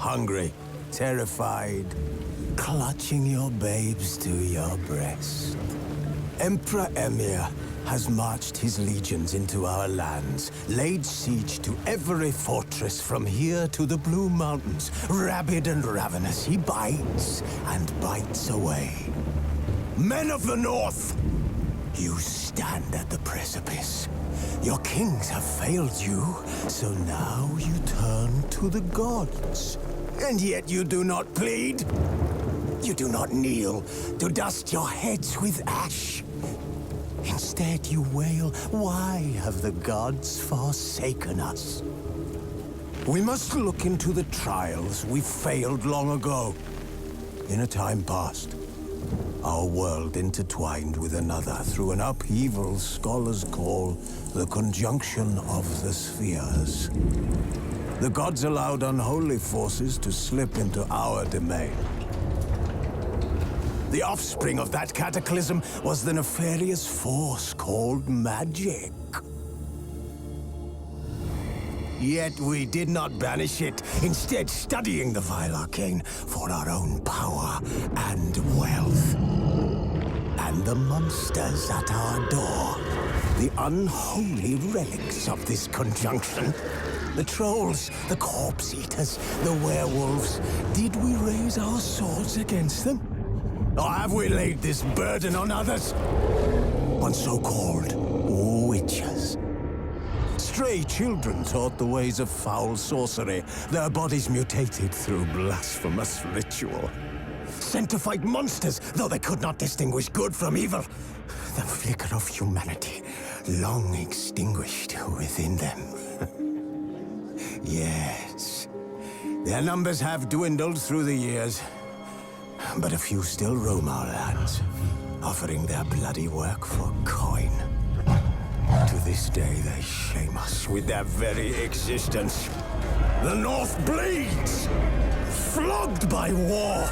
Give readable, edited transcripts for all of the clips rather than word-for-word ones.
hungry, terrified, clutching your babes to your breast. Emperor Emir has marched his legions into our lands, laid siege to every fortress from here to the Blue Mountains. Rabid and ravenous, he bites and bites away. Men of the North, you stand at the precipice. Your kings have failed you, so now you turn to the gods. And yet you do not plead. You do not kneel to dust your heads with ash. Instead you wail, why have the gods forsaken us? We must look into the trials we failed long ago. In a time past, our world intertwined with another through an upheaval scholars call the conjunction of the spheres. The gods allowed unholy forces to slip into our domain. The offspring of that cataclysm was the nefarious force called magic. Yet we did not banish it, instead studying the vile arcane for our own power and wealth. And the monsters at our door, the unholy relics of this conjunction. The trolls, the corpse-eaters, the werewolves. Did we raise our swords against them? Or have we laid this burden on others? On so-called witches. Stray children taught the ways of foul sorcery, their bodies mutated through blasphemous ritual. Sent to fight monsters, though they could not distinguish good from evil. The flicker of humanity, long extinguished within them. Yes, their numbers have dwindled through the years, but a few still roam our lands, offering their bloody work for coin. To this day, they shame us with their very existence. The North bleeds, flogged by war.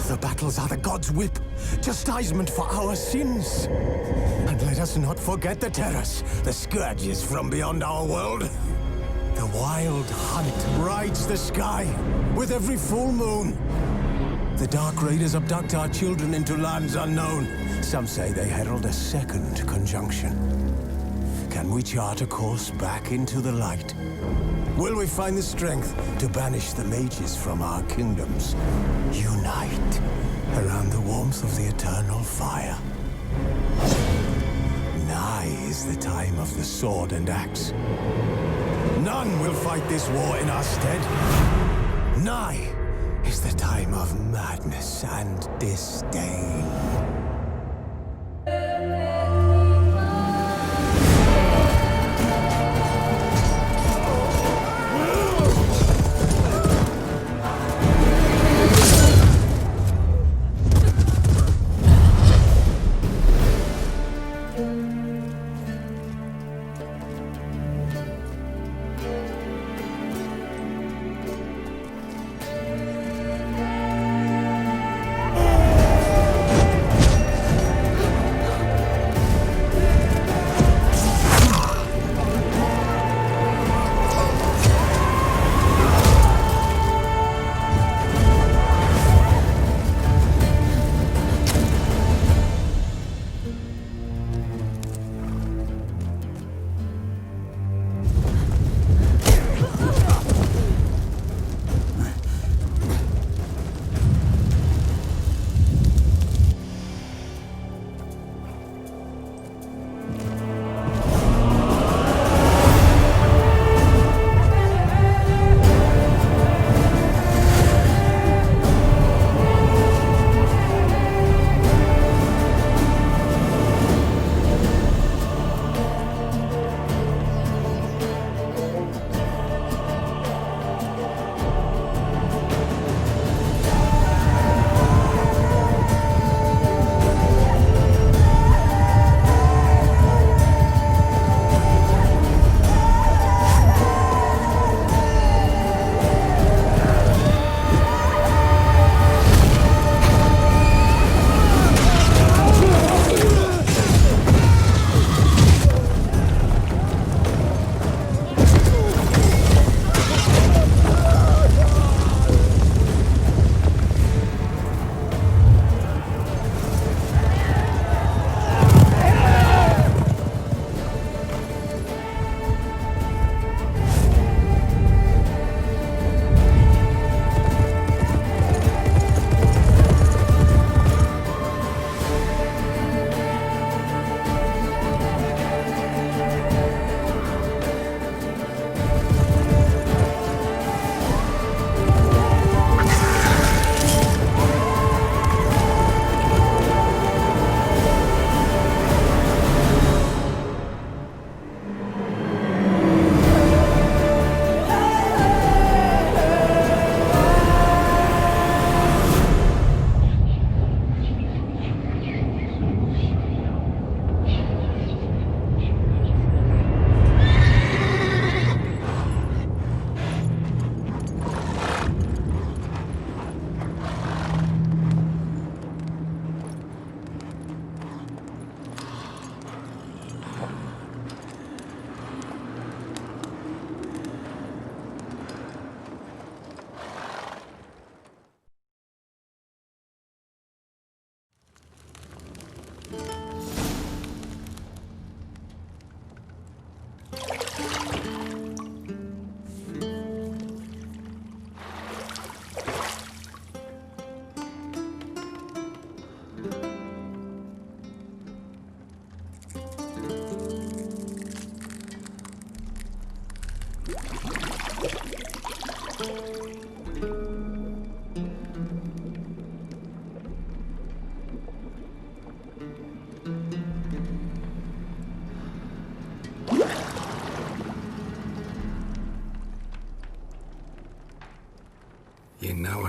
The battles are the gods' whip, chastisement for our sins. And let us not forget the terrors, the scourges from beyond our world. The wild hunt rides the sky with every full moon. The Dark Raiders abduct our children into lands unknown. Some say they herald a second conjunction. Can we chart a course back into the light? Will we find the strength to banish the mages from our kingdoms? Unite around the warmth of the eternal fire. Nigh is the time of the sword and axe. None will fight this war in our stead. Nigh is the time of madness and disdain.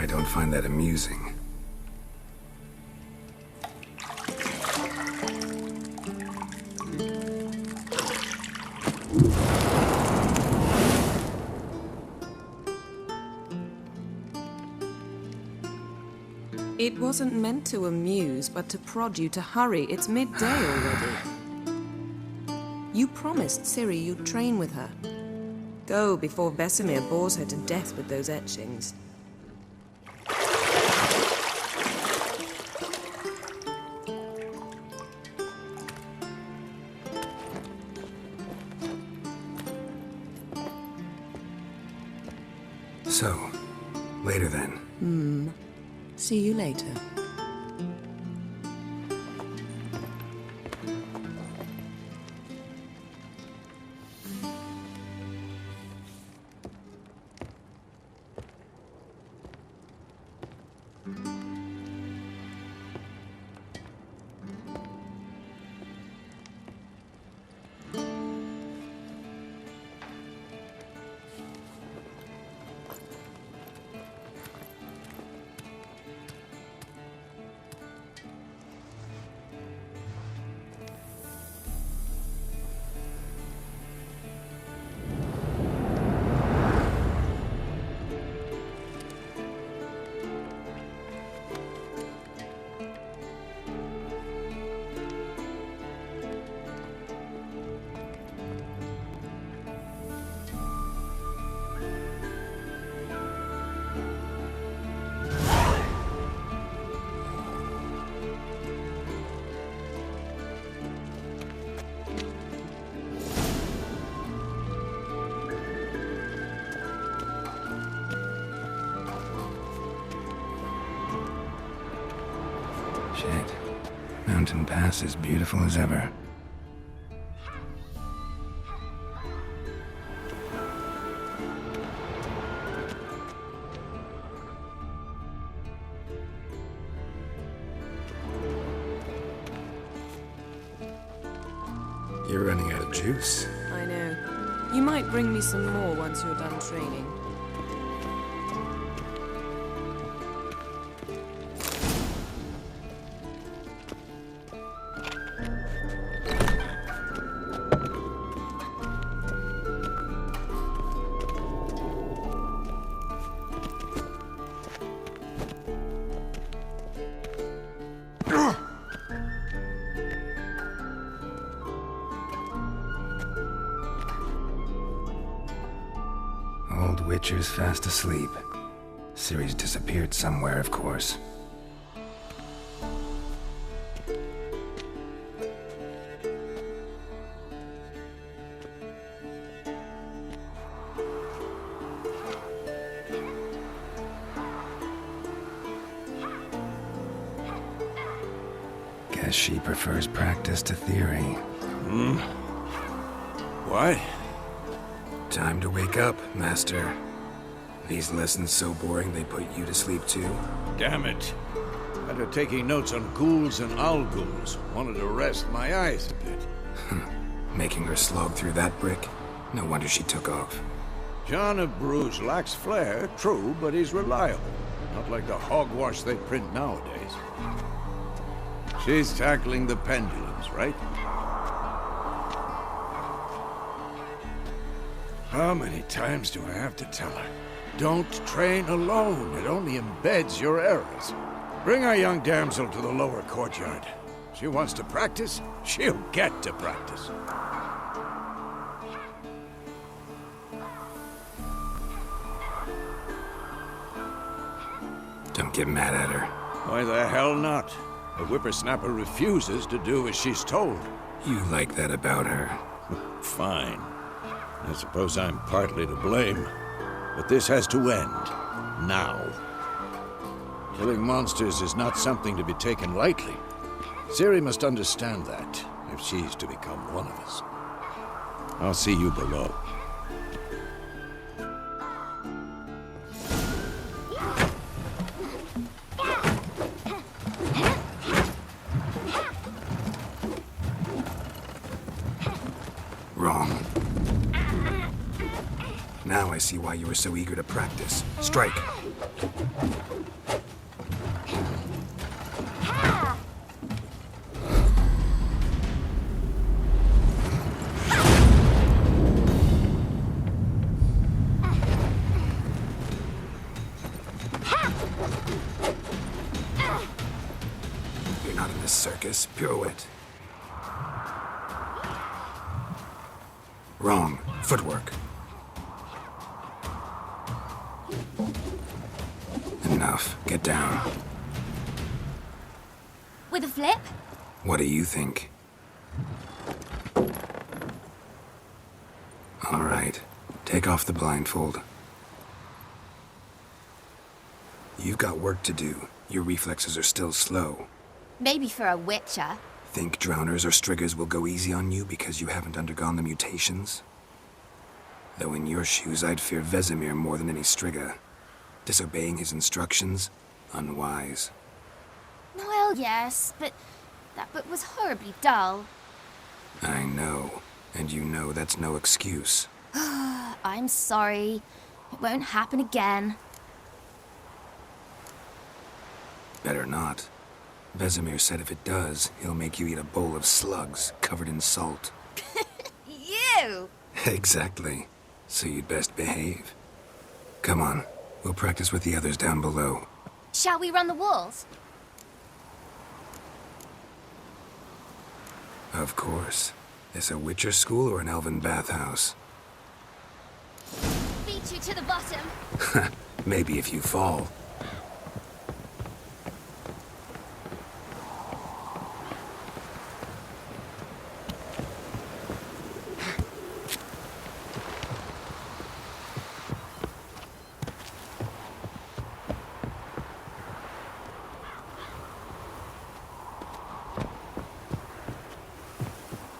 I don't find that amusing. It wasn't meant to amuse, but to prod you to hurry. It's midday already. You promised Ciri you'd train with her. Go before Vesemir bores her to death with those etchings. So, later then. See you later. Shit. Mountain Pass is beautiful as ever. You're running out of juice. I know. You might bring me some more once you're done training. Old Witcher's fast asleep. Ciri's disappeared somewhere, of course. Guess she prefers practice to theory. What? Time to wake up, Master. These lessons so boring they put you to sleep too? Damn it. After taking notes on ghouls and owl-ghouls, wanted to rest my eyes a bit. Making her slog through that brick? No wonder she took off. John of Bruges lacks flair, true, but he's reliable. Not like the hogwash they print nowadays. She's tackling the pendulums, right? How many times do I have to tell her? Don't train alone. It only embeds your errors. Bring our young damsel to the lower courtyard. She wants to practice, she'll get to practice. Don't get mad at her. Why the hell not? The whippersnapper refuses to do as she's told. You like that about her. Fine. I suppose I'm partly to blame. But this has to end. Now. Killing monsters is not something to be taken lightly. Ciri must understand that, if she's to become one of us. I'll see you below. Wrong. Now I see why you were so eager to practice. Strike. not in this circus. Pirouette. Wrong. Footwork. Enough. Get down. With a flip? What do you think? All right. Take off the blindfold. You've got work to do. Your reflexes are still slow. Maybe for a witcher. Think drowners or striggers will go easy on you because you haven't undergone the mutations? Though in your shoes, I'd fear Vesemir more than any strigger. Disobeying his instructions? Unwise. Well, yes, but that book was horribly dull. I know. And you know that's no excuse. I'm sorry. It won't happen again. Better not. Vesemir said if it does, he'll make you eat a bowl of slugs covered in salt. You! Exactly. So you'd best behave. Come on. We'll practice with the others down below. Shall we run the walls? Of course. This a Witcher school or an elven bathhouse? Beat you to the bottom. Maybe if you fall.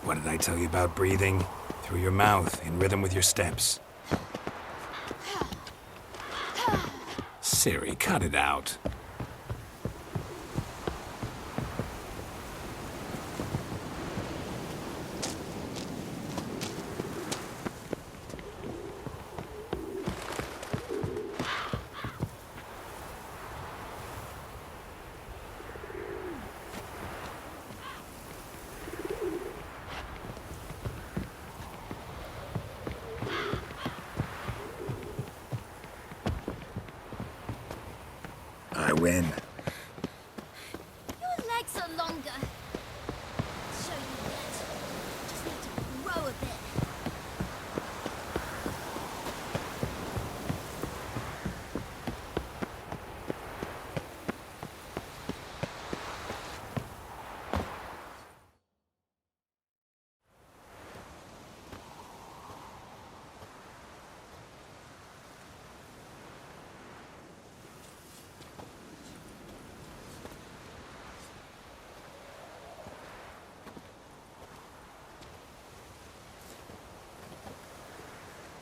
What did I tell you about breathing? Through your mouth, in rhythm with your steps. Ciri, cut it out. I win. Your legs are longer. I'll show you that. Just need to grow a bit.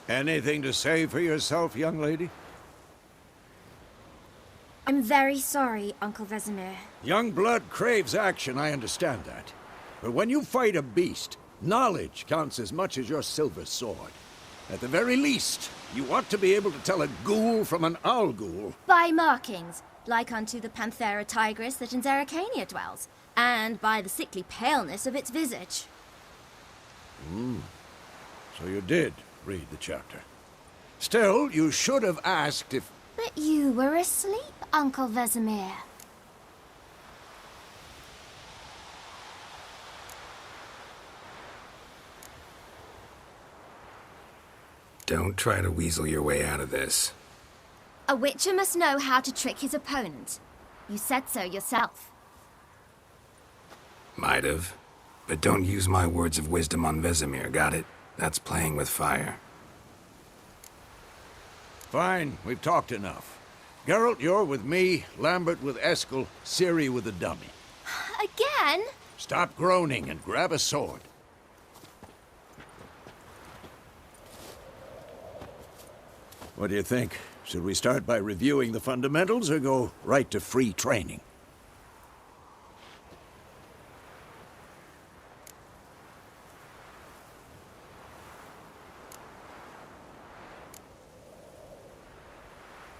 Anything to say for yourself, young lady? I'm very sorry, Uncle Vesemir. Young blood craves action, I understand that. But when you fight a beast, knowledge counts as much as your silver sword. At the very least, you ought to be able to tell a ghoul from an owl ghoul. By markings, like unto the Panthera tigris that in Zerrikania dwells, and by the sickly paleness of its visage. So you did read the chapter. Still, you should have asked if... But you were asleep, Uncle Vesemir. Don't try to weasel your way out of this. A witcher must know how to trick his opponent. You said so yourself. Might have. But don't use my words of wisdom on Vesemir, got it? That's playing with fire. Fine, we've talked enough. Geralt, you're with me, Lambert with Eskel, Ciri with the dummy. Again? Stop groaning and grab a sword. What do you think? Should we start by reviewing the fundamentals or go right to free training?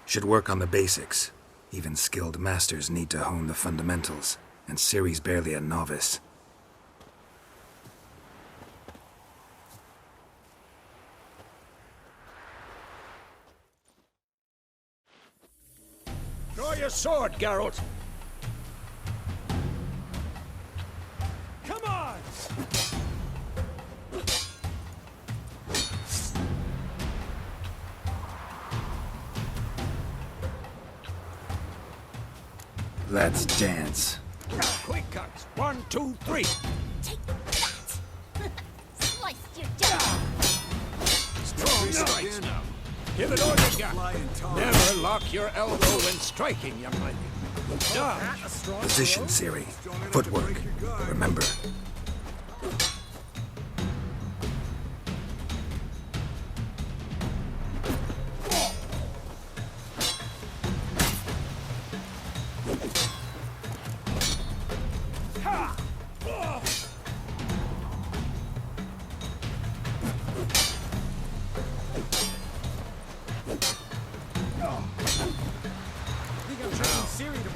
Should work on the basics. Even skilled masters need to hone the fundamentals, and Ciri's barely a novice. Draw your sword, Geralt. Let's dance. Quick cuts. 1, 2, 3. Take that! Slice your jaw! Strong strikes now. Give it all you got. Never lock your elbow when striking, young lady. Dodge. Position, Siri. Footwork. Remember.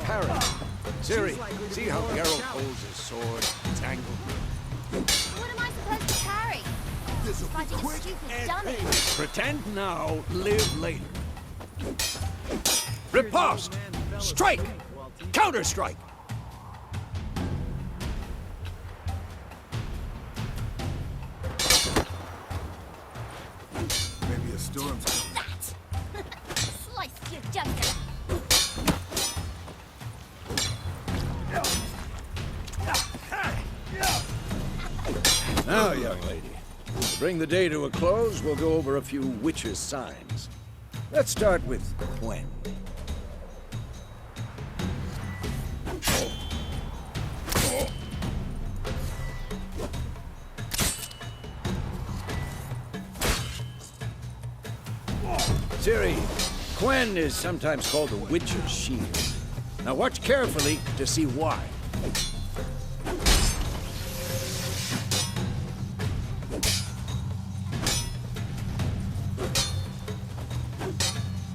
Parry. Siri, see how Geralt holds his sword? It's angled. What am I supposed to parry? Fighting a stupid dummy. Pretend now, live later. Riposte! Strike! Counter-strike! Maybe a storm's coming. That! Slice your jugular! Now, young lady, to bring the day to a close, we'll go over a few witches' signs. Let's start with Quen. Ciri, Quen is sometimes called the Witch's Shield. Now watch carefully to see why.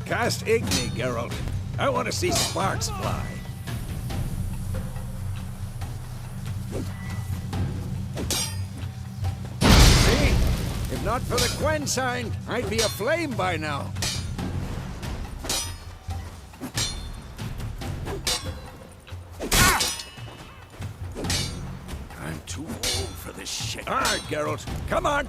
Cast Igni, Geralt. I want to see sparks fly. See? If not for the Quen sign, I'd be aflame by now. I'm too old for this shit. All right, Geralt. Come on.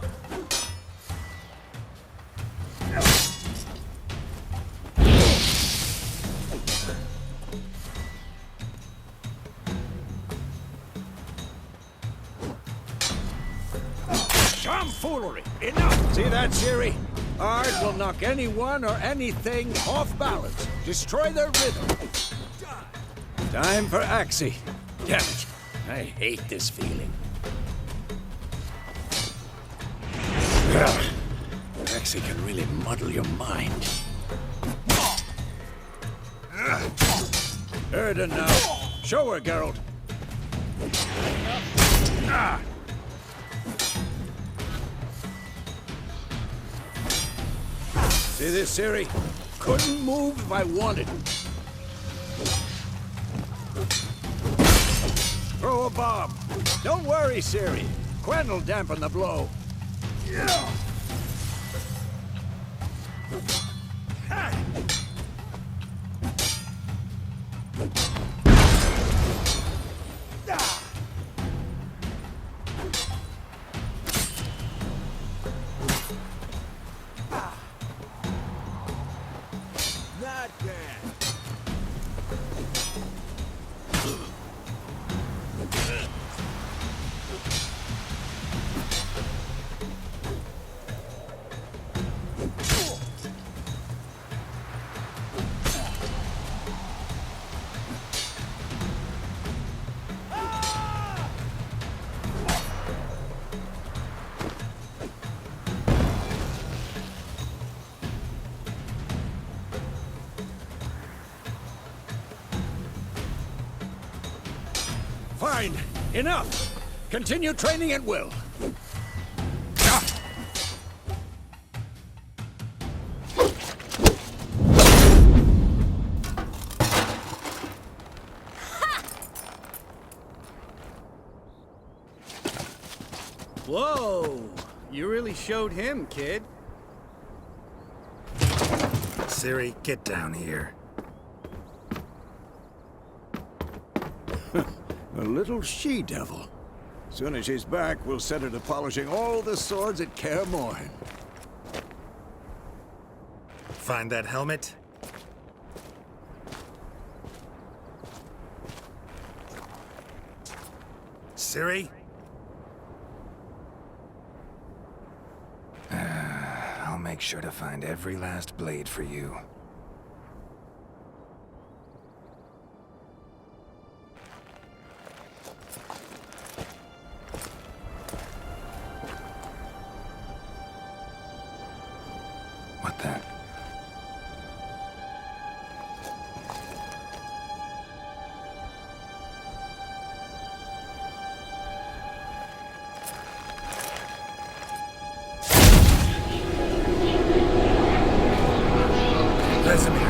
Tomfoolery! Enough! See that, Ciri? Art will knock anyone or anything off balance. Destroy their rhythm. Time for Axie. Damn it. I hate this feeling. Axie can really muddle your mind. Erden now. Show her, Geralt. See this, Ciri? Couldn't move if I wanted. Throw a bomb. Don't worry, Ciri. Quen will dampen the blow. Yeah. Fine. Enough. Continue training at will. Whoa! You really showed him, kid. Ciri, get down here. A little she-devil. Soon as she's back, we'll set her to polishing all the swords at Kaer Morhen. Find that helmet? Ciri? I'll make sure to find every last blade for you. What the? Vesemir.